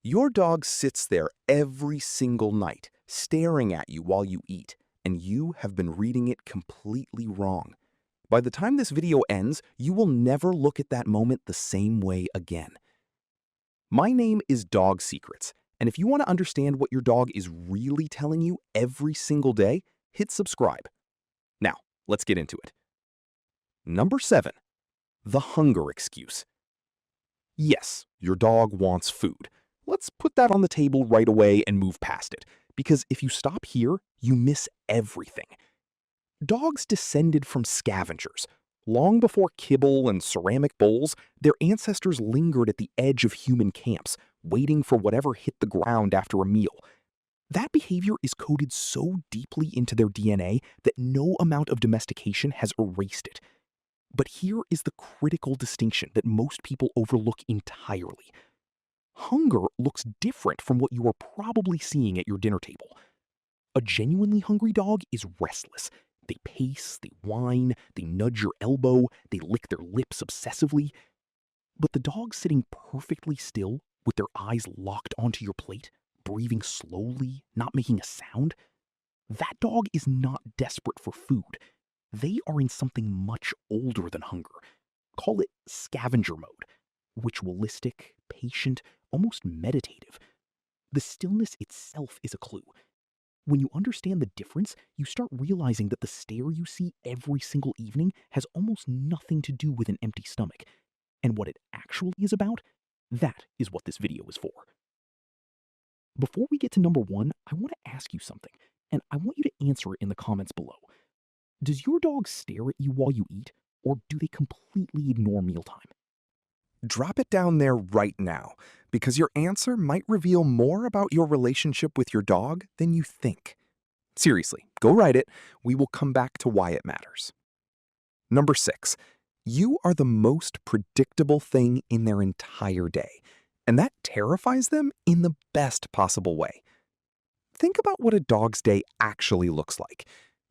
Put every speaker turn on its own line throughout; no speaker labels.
Your dog sits there every single night, staring at you while you eat, and you have been reading it completely wrong. By the time this video ends, you will never look at that moment the same way again. My name is Dog Secrets, and if you want to understand what your dog is really telling you every single day, hit subscribe. Now, let's get into it. Number 7. The hunger excuse. Yes, your dog wants food. Let's put that on the table right away and move past it, because if you stop here, you miss everything. Dogs descended from scavengers. Long before kibble and ceramic bowls, their ancestors lingered at the edge of human camps, waiting for whatever hit the ground after a meal. That behavior is coded so deeply into their DNA that no amount of domestication has erased it. But here is the critical distinction that most people overlook entirely. Hunger looks different from what you are probably seeing at your dinner table. A genuinely hungry dog is restless. They pace, they whine, they nudge your elbow, they lick their lips obsessively. But the dog sitting perfectly still, with their eyes locked onto your plate, breathing slowly, not making a sound, that dog is not desperate for food. They are in something much older than hunger. Call it scavenger mode. Ritualistic, patient, almost meditative. The stillness itself is a clue. When you understand the difference, you start realizing that the stare you see every single evening has almost nothing to do with an empty stomach. And what it actually is about, that is what this video is for. Before we get to number 1, I want to ask you something, and I want you to answer it in the comments below. Does your dog stare at you while you eat, or do they completely ignore mealtime?
Drop it down there right now, because your answer might reveal more about your relationship with your dog than you think. Seriously, go write it. We will come back to why it matters. Number 6. You are the most predictable thing in their entire day, and that terrifies them in the best possible way. Think about what a dog's day actually looks like.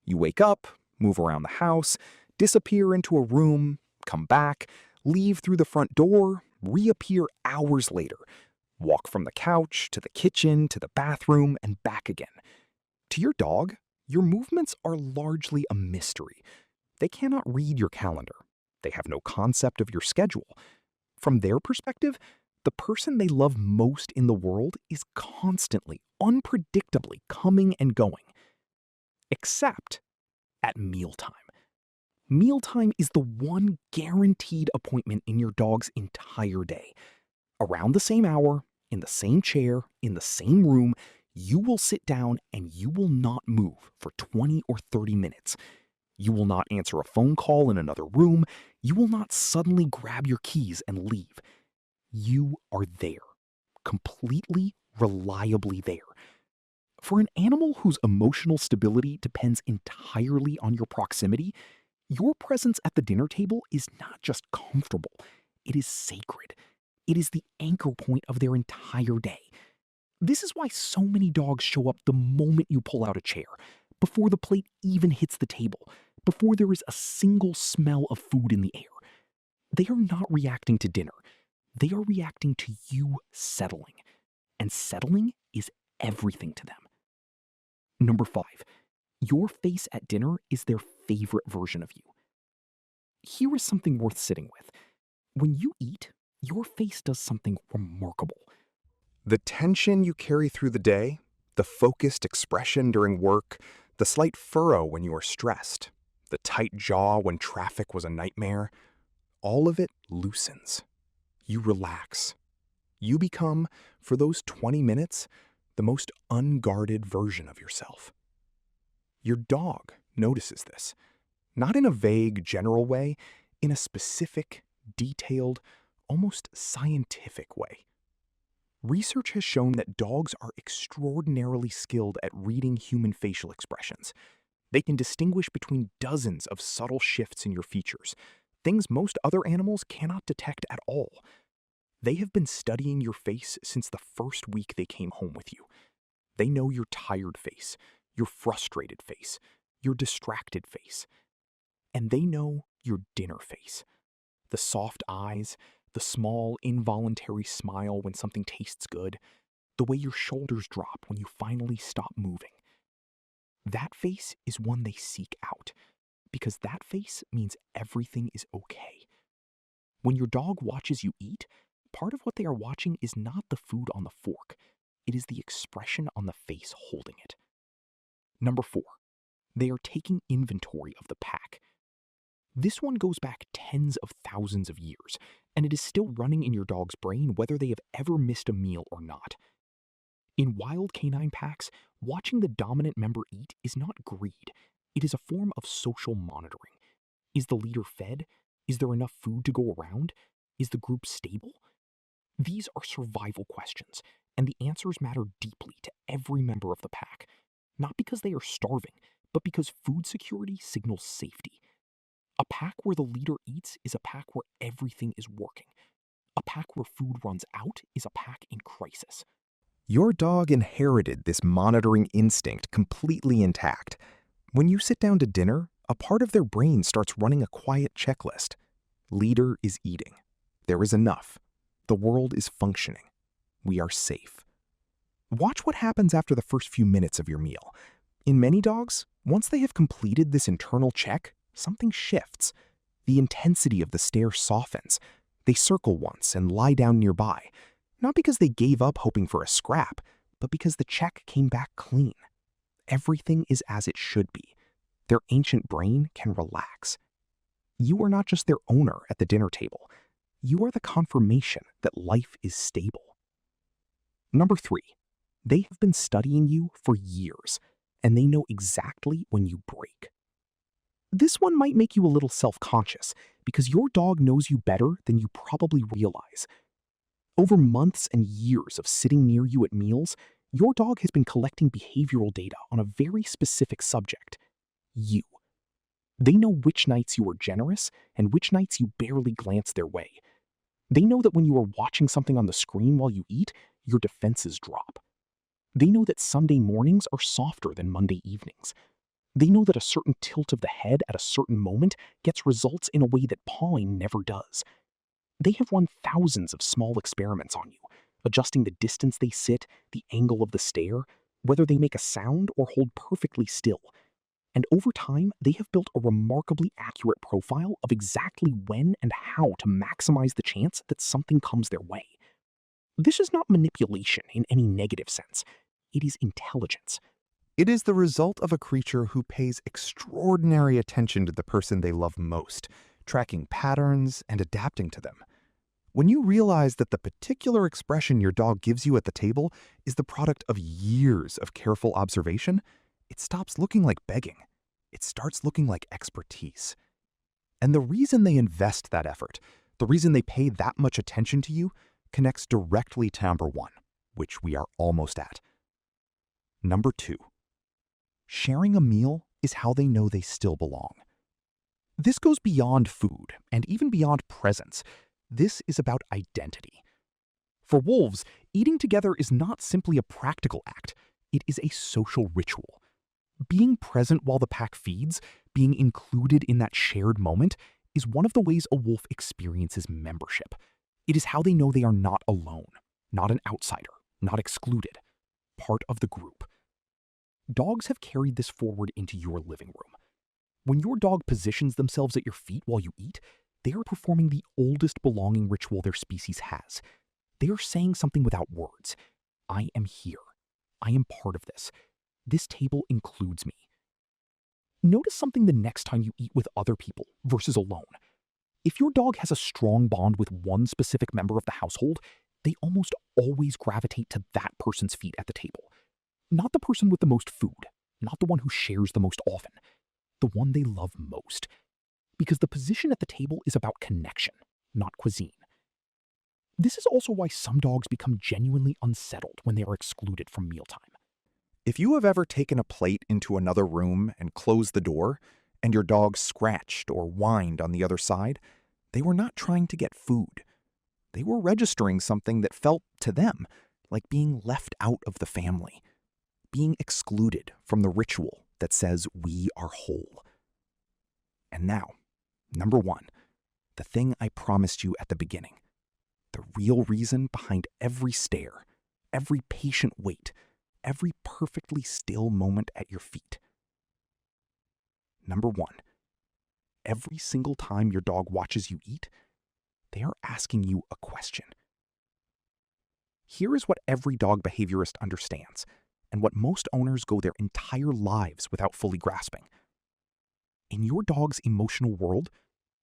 You wake up, move around the house, disappear into a room, come back, leave through the front door, reappear hours later, walk from the couch to the kitchen to the bathroom and back again. To your dog, your movements are largely a mystery. They cannot read your calendar. They have no concept of your schedule. From their perspective, the person they love most in the world is constantly, unpredictably coming and going. Except at mealtime. Mealtime is the one guaranteed appointment in your dog's entire day. Around the same hour, in the same chair, in the same room, you will sit down and you will not move for 20 or 30 minutes. You will not answer a phone call in another room. You will not suddenly grab your keys and leave. You are there, completely, reliably there. For an animal whose emotional stability depends entirely on your proximity, your presence at the dinner table is not just comfortable, it is sacred. It is the anchor point of their entire day. This is why so many dogs show up the moment you pull out a chair, before the plate even hits the table, before there is a single smell of food in the air. They are not reacting to dinner. They are reacting to you settling. And settling is everything to them. Number 5. Your face at dinner is their favorite version of you. Here is something worth sitting with. When you eat, your face does something remarkable. The tension you carry through the day, the focused expression during work, the slight furrow when you are stressed, the tight jaw when traffic was a nightmare, all of it loosens. You relax. You become, for those 20 minutes, the most unguarded version of yourself. Your dog notices this, not in a vague, general way, in a specific, detailed, almost scientific way. Research has shown that dogs are extraordinarily skilled at reading human facial expressions. They can distinguish between dozens of subtle shifts in your features, things most other animals cannot detect at all. They have been studying your face since the first week they came home with you. They know your tired face, your frustrated face, your distracted face. And they know your dinner face. The soft eyes, The small, involuntary smile when something tastes good. The way your shoulders drop when you finally stop moving. That face is one they seek out, because that face means everything is okay. When your dog watches you eat, part of what they are watching is not the food on the fork. It is the expression on the face holding it. Number 4, they are taking inventory of the pack. This one goes back tens of thousands of years, and it is still running in your dog's brain whether they have ever missed a meal or not. In wild canine packs, watching the dominant member eat is not greed. It is a form of social monitoring. Is the leader fed? Is there enough food to go around? Is the group stable? These are survival questions, and the answers matter deeply to every member of the pack, not because they are starving, but because food security signals safety. A pack where the leader eats is a pack where everything is working. A pack where food runs out is a pack in crisis.
Your dog inherited this monitoring instinct completely intact. When you sit down to dinner, a part of their brain starts running a quiet checklist. Leader is eating. There is enough. The world is functioning. We are safe. Watch what happens after the first few minutes of your meal. In many dogs, once they have completed this internal check, something shifts. The intensity of the stare softens. They circle once and lie down nearby, not because they gave up hoping for a scrap, but because the check came back clean. Everything is as it should be. Their ancient brain can relax. You are not just their owner at the dinner table. You are the confirmation that life is stable. Number 3, they have been studying you for years, and they know exactly when you break. This one might make you a little self-conscious because your dog knows you better than you probably realize. Over months and years of sitting near you at meals, your dog has been collecting behavioral data on a very specific subject: you. They know which nights you are generous and which nights you barely glance their way. They know that when you are watching something on the screen while you eat, your defenses drop. They know that Sunday mornings are softer than Monday evenings. They know that a certain tilt of the head at a certain moment gets results in a way that pawing never does. They have run thousands of small experiments on you, adjusting the distance they sit, the angle of the stare, whether they make a sound or hold perfectly still. And over time, they have built a remarkably accurate profile of exactly when and how to maximize the chance that something comes their way. This is not manipulation in any negative sense. It is intelligence.
It is the result of a creature who pays extraordinary attention to the person they love most, tracking patterns and adapting to them. When you realize that the particular expression your dog gives you at the table is the product of years of careful observation, it stops looking like begging. It starts looking like expertise. And the reason they invest that effort, the reason they pay that much attention to you, connects directly to number 1, which we are almost at. Number 2. Sharing a meal is how they know they still belong. This goes beyond food and even beyond presence. This is about identity. For wolves, eating together is not simply a practical act. It is a social ritual. Being present while the pack feeds, being included in that shared moment, is one of the ways a wolf experiences membership. It is how they know they are not alone, not an outsider, not excluded, part of the group. Dogs have carried this forward into your living room. When your dog positions themselves at your feet while you eat, they are performing the oldest belonging ritual their species has. They are saying something without words. I am here. I am part of this. This table includes me. Notice something the next time you eat with other people versus alone. If your dog has a strong bond with one specific member of the household, they almost always gravitate to that person's feet at the table. Not the person with the most food, not the one who shares the most often, the one they love most. Because the position at the table is about connection, not cuisine. This is also why some dogs become genuinely unsettled when they are excluded from mealtime.
If you have ever taken a plate into another room and closed the door, and your dog scratched or whined on the other side, they were not trying to get food. They were registering something that felt, to them, like being left out of the family, being excluded from the ritual that says we are whole. And now, number 1, the thing I promised you at the beginning.
the real reason behind every stare, every patient wait, every perfectly still moment at your feet. Number 1. Every single time your dog watches you eat, they are asking you a question. Here is what every dog behaviorist understands, and what most owners go their entire lives without fully grasping. In your dog's emotional world,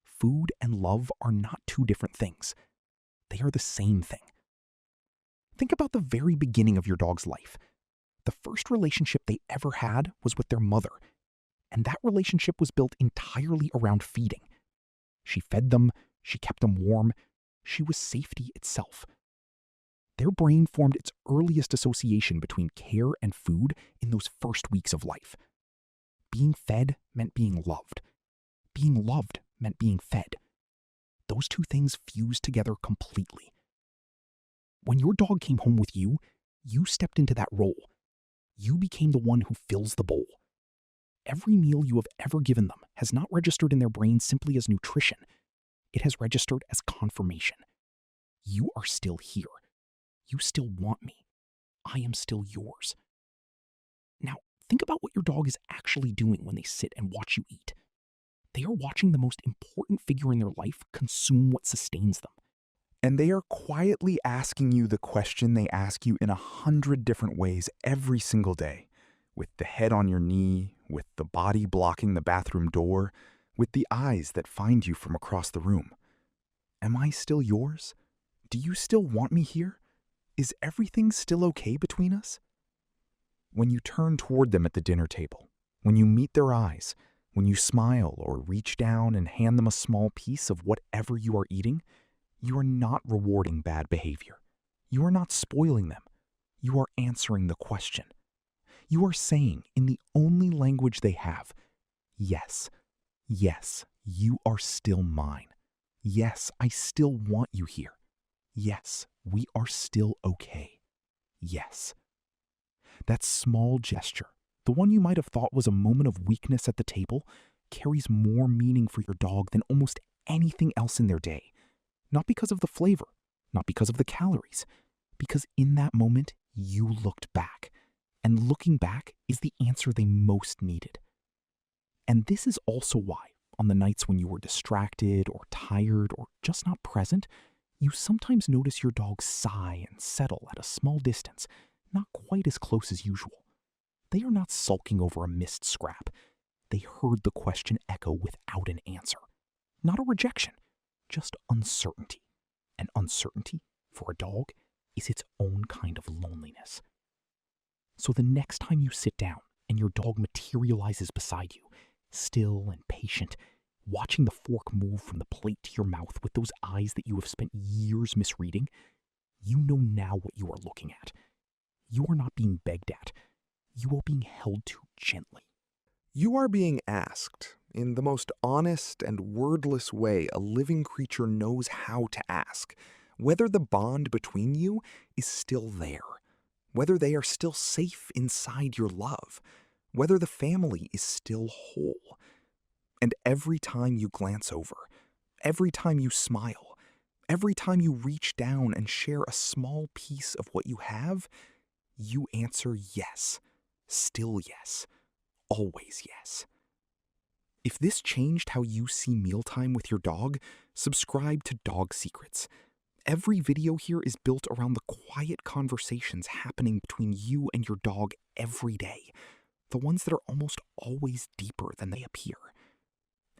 food and love are not two different things. They are the same thing. Think about the very beginning of your dog's life. The first relationship they ever had was with their mother, and that relationship was built entirely around feeding. She fed them, she kept them warm, she was safety itself. Their brain formed its earliest association between care and food in those first weeks of life. Being fed meant being loved. Being loved meant being fed. Those two things fused together completely. When your dog came home with you, you stepped into that role. You became the one who fills the bowl. Every meal you have ever given them has not registered in their brain simply as nutrition. It has registered as confirmation. You are still here. You still want me. I am still yours. Now, think about what your dog is actually doing when they sit and watch you eat. They are watching the most important figure in their life consume what sustains them.
And they are quietly asking you the question they ask you in 100 different ways every single day. With the head on your knee, with the body blocking the bathroom door, with the eyes that find you from across the room. Am I still yours? Do you still want me here? Is everything still okay between us? When you turn toward them at the dinner table, when you meet their eyes, when you smile or reach down and hand them a small piece of whatever you are eating, you are not rewarding bad behavior. You are not spoiling them. You are answering the question. You are saying, in the only language they have, yes, yes, you are still mine. Yes, I still want you here. Yes, we are still okay. Yes. That small gesture, the one you might have thought was a moment of weakness at the table, carries more meaning for your dog than almost anything else in their day. Not because of the flavor, not because of the calories, because in that moment, you looked back. And looking back is the answer they most needed. And this is also why, on the nights when you were distracted or tired or just not present, you sometimes notice your dog sigh and settle at a small distance, not quite as close as usual. They are not sulking over a missed scrap. They heard the question echo without an answer. Not a rejection, just uncertainty. And uncertainty, for a dog, is its own kind of loneliness. So the next time you sit down and your dog materializes beside you, still and patient, watching the fork move from the plate to your mouth with those eyes that you have spent years misreading, you know now what you are looking at. You are not being begged at. You are being held to gently.
You are being asked, in the most honest and wordless way a living creature knows how to ask, whether the bond between you is still there. Whether they are still safe inside your love, whether the family is still whole. And every time you glance over, every time you smile, every time you reach down and share a small piece of what you have, you answer yes, still yes, always yes. If this changed how you see mealtime with your dog, subscribe to Dog Secrets. Every video here is built around the quiet conversations happening between you and your dog every day, the ones that are almost always deeper than they appear.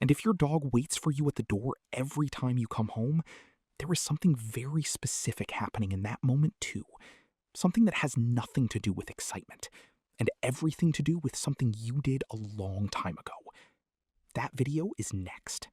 And if your dog waits for you at the door every time you come home, there is something very specific happening in that moment too. Something that has nothing to do with excitement, and everything to do with something you did a long time ago. That video is next.